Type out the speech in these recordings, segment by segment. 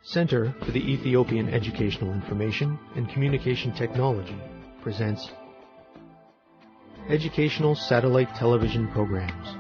Center for the Ethiopian Educational Information and Communication Technology presents Educational Satellite Television Programs.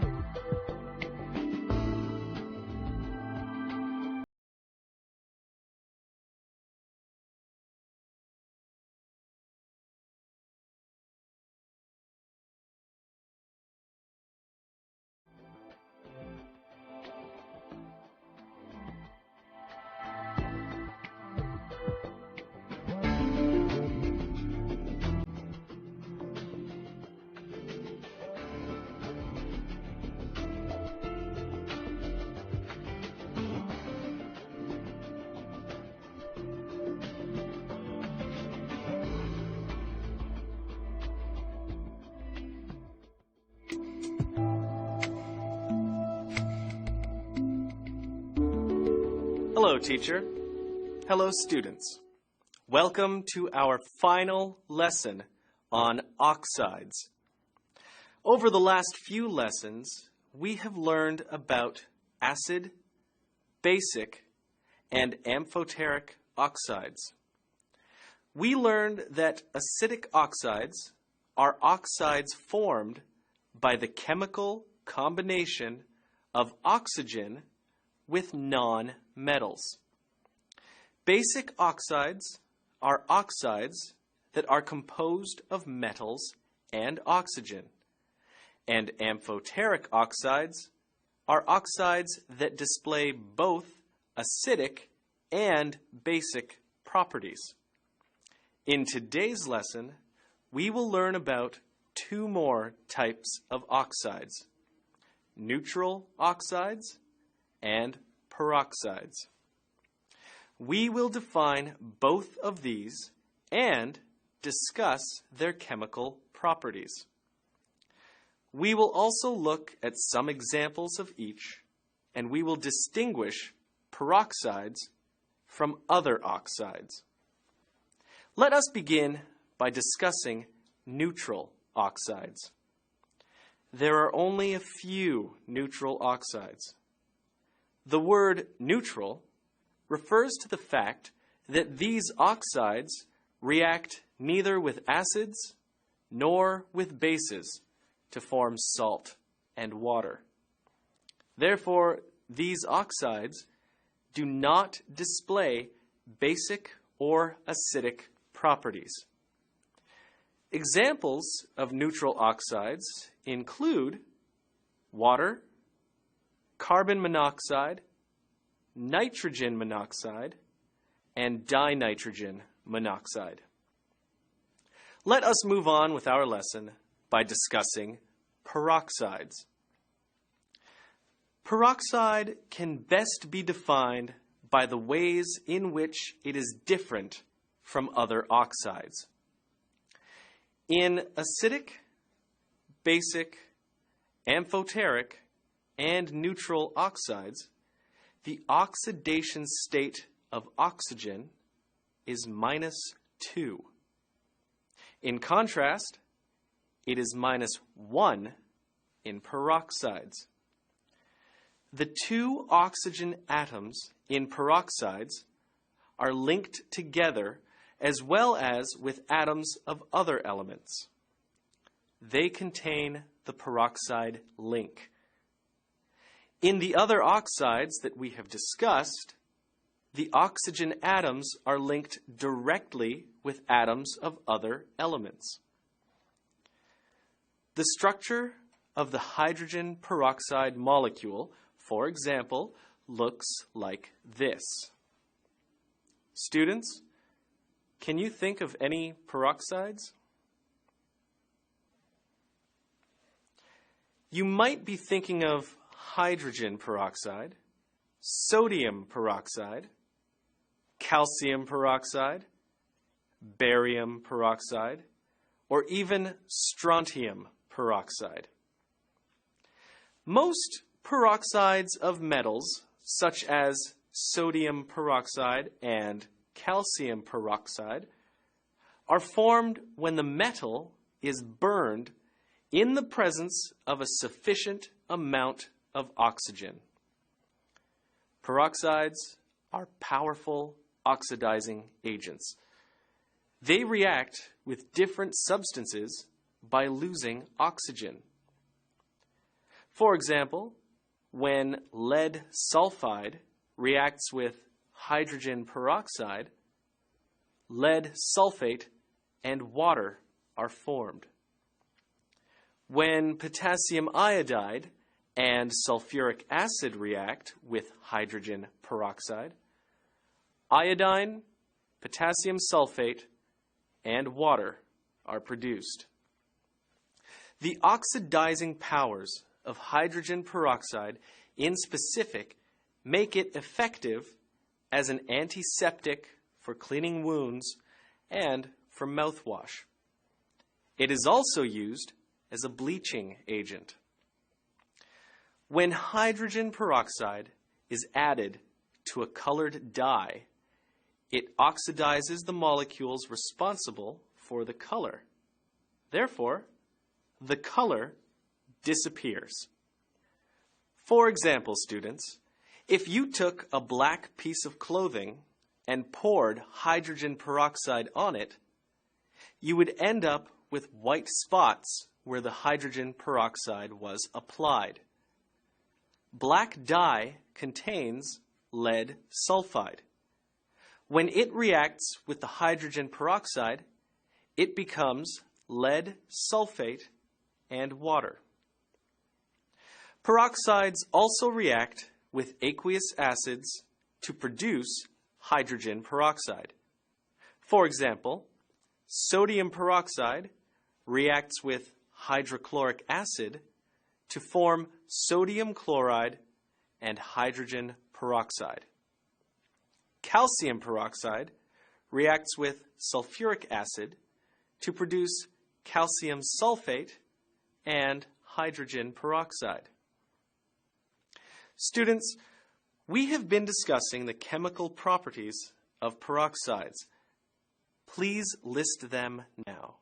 Hello, teacher. Hello, students. Welcome to our final lesson on oxides. Over the last few lessons, we have learned about acid, basic, and amphoteric oxides. We learned that acidic oxides are oxides formed by the chemical combination of oxygen with non-metals. Basic oxides are oxides that are composed of metals and oxygen, and amphoteric oxides are oxides that display both acidic and basic properties. In today's lesson, we will learn about two more types of oxides: neutral oxides and peroxides. We will define both of these and discuss their chemical properties. We will also look at some examples of each, and we will distinguish peroxides from other oxides. Let us begin by discussing neutral oxides. There are only a few neutral oxides. The word neutral refers to the fact that these oxides react neither with acids nor with bases to form salt and water. Therefore, these oxides do not display basic or acidic properties. Examples of neutral oxides include water, carbon monoxide, nitrogen monoxide, and dinitrogen monoxide. Let us move on with our lesson by discussing peroxides. Peroxide can best be defined by the ways in which it is different from other oxides. In acidic, basic, amphoteric, and neutral oxides, the oxidation state of oxygen is -2. In contrast, it is -1 in peroxides. The two oxygen atoms in peroxides are linked together as well as with atoms of other elements. They contain the peroxide link. In the other oxides that we have discussed, the oxygen atoms are linked directly with atoms of other elements. The structure of the hydrogen peroxide molecule, for example, looks like this. Students, can you think of any peroxides? You might be thinking of hydrogen peroxide, sodium peroxide, calcium peroxide, barium peroxide, or even strontium peroxide. Most peroxides of metals, such as sodium peroxide and calcium peroxide, are formed when the metal is burned in the presence of a sufficient amount of oxygen. Peroxides are powerful oxidizing agents. They react with different substances by losing oxygen. For example, when lead sulfide reacts with hydrogen peroxide, lead sulfate and water are formed. When potassium iodide and sulfuric acid react with hydrogen peroxide, iodine, potassium sulfate, and water are produced. The oxidizing powers of hydrogen peroxide in specific make it effective as an antiseptic for cleaning wounds and for mouthwash. It is also used as a bleaching agent. When hydrogen peroxide is added to a colored dye, it oxidizes the molecules responsible for the color. Therefore, the color disappears. For example, students, if you took a black piece of clothing and poured hydrogen peroxide on it, you would end up with white spots where the hydrogen peroxide was applied. Black dye contains lead sulfide. When it reacts with the hydrogen peroxide, it becomes lead sulfate and water. Peroxides also react with aqueous acids to produce hydrogen peroxide. For example, sodium peroxide reacts with hydrochloric acid to form sodium chloride and hydrogen peroxide. Calcium peroxide reacts with sulfuric acid to produce calcium sulfate and hydrogen peroxide. Students, we have been discussing the chemical properties of peroxides. Please list them now.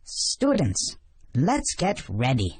Students, let's get ready.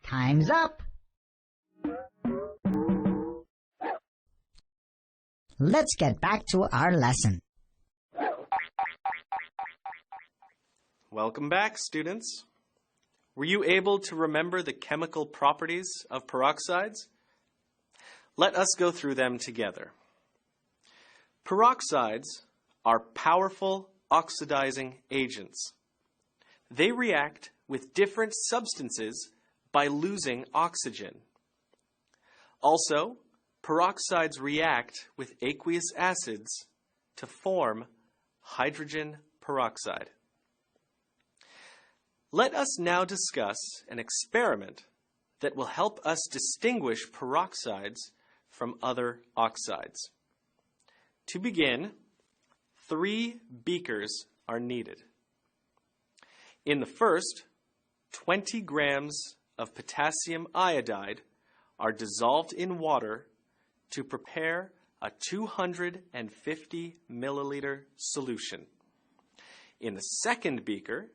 Time's up. Let's get back to our lesson. Welcome back, students. Were you able to remember the chemical properties of peroxides? Let us go through them together. Peroxides are powerful oxidizing agents. They react with different substances by losing oxygen. Also, peroxides react with aqueous acids to form hydrogen peroxide. Let us now discuss an experiment that will help us distinguish peroxides from other oxides. To begin, 3 beakers are needed. In the first, 20 grams of potassium iodide are dissolved in water to prepare a 250 milliliter solution. In the second beaker,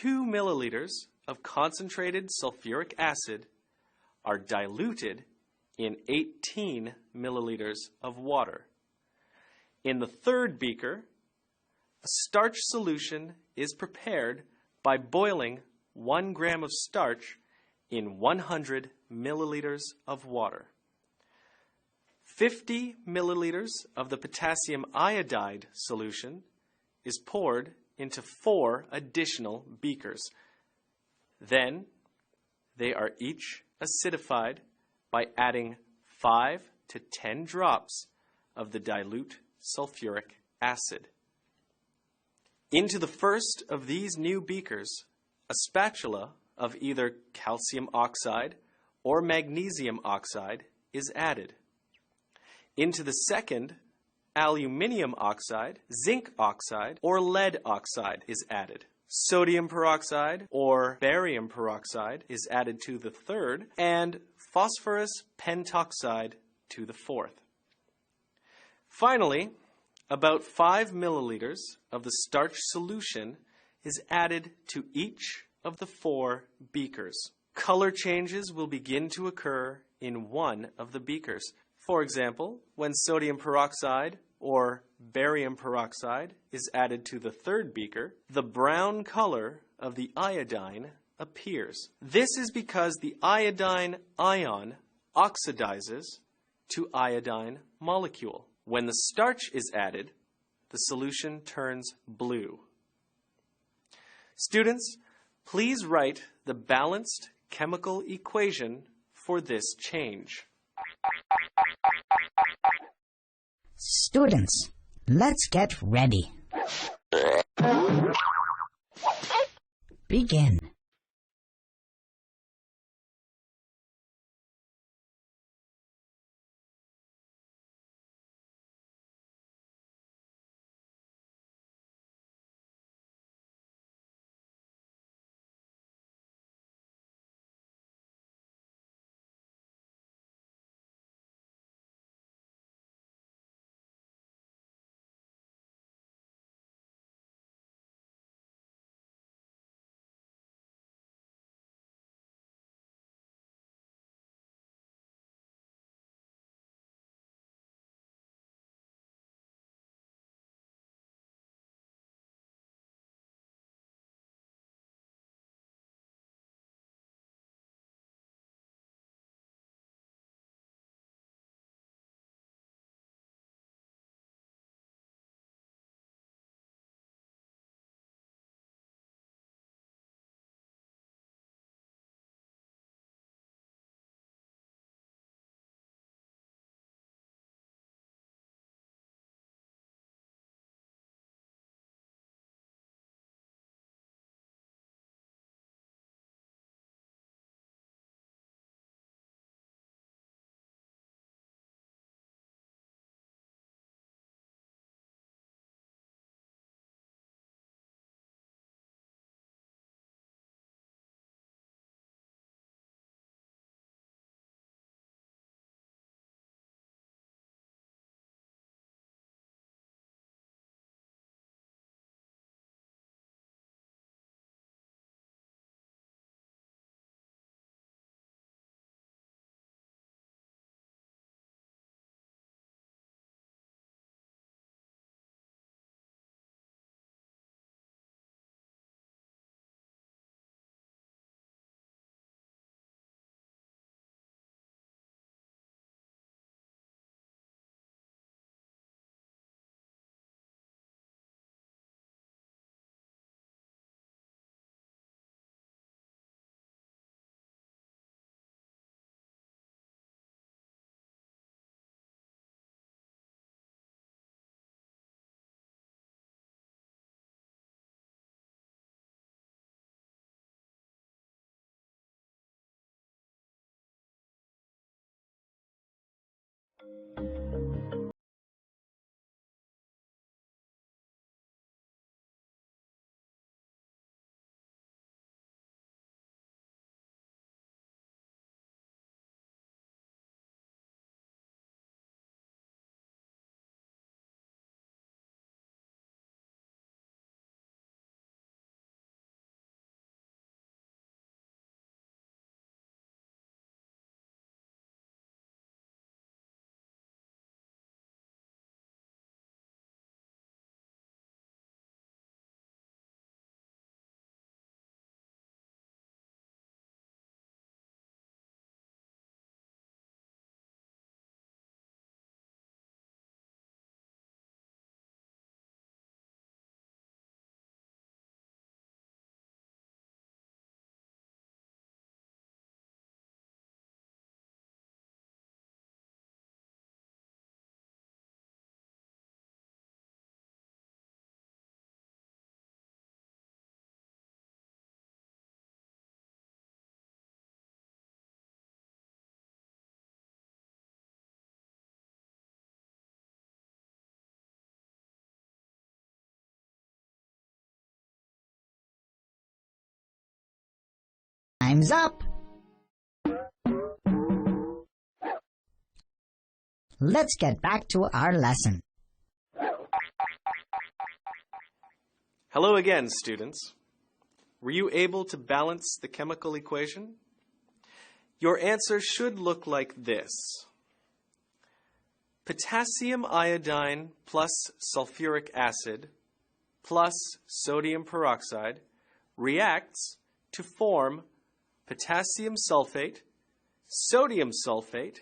2 milliliters of concentrated sulfuric acid are diluted in 18 milliliters of water. In the third beaker, a starch solution is prepared by boiling 1 gram of starch in 100 milliliters of water. 50 milliliters of the potassium iodide solution is poured into 4 additional beakers. Then, they are each acidified by adding 5 to 10 drops of the dilute sulfuric acid. Into the first of these new beakers, a spatula of either calcium oxide or magnesium oxide is added. Into the second, aluminium oxide, zinc oxide, or lead oxide is added. Sodium peroxide or barium peroxide is added to the third, and phosphorus pentoxide to the fourth. Finally, about 5 milliliters of the starch solution is added to each of the 4 beakers. Color changes will begin to occur in one of the beakers. For example, when sodium peroxide or barium peroxide is added to the third beaker, the brown color of the iodine appears. This is because the iodine ion oxidizes to iodine molecule. When the starch is added, the solution turns blue. Students, please write the balanced chemical equation for this change. Students, let's get ready. Begin. Time's up. Let's get back to our lesson. Hello again, students. Were you able to balance the chemical equation? Your answer should look like this. Potassium iodine plus sulfuric acid plus sodium peroxide reacts to form potassium sulfate, sodium sulfate,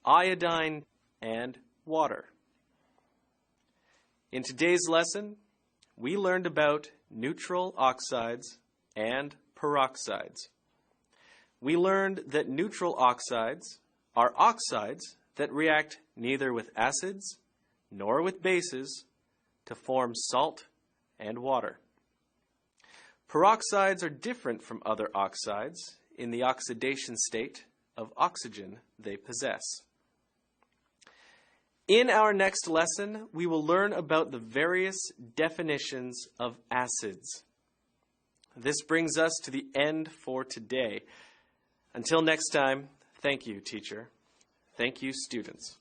iodine, and water. In today's lesson, we learned about neutral oxides and peroxides. We learned that neutral oxides are oxides that react neither with acids nor with bases to form salt and water. Peroxides are different from other oxides in the oxidation state of oxygen they possess. In our next lesson, we will learn about the various definitions of acids. This brings us to the end for today. Until next time, thank you, teacher. Thank you, students.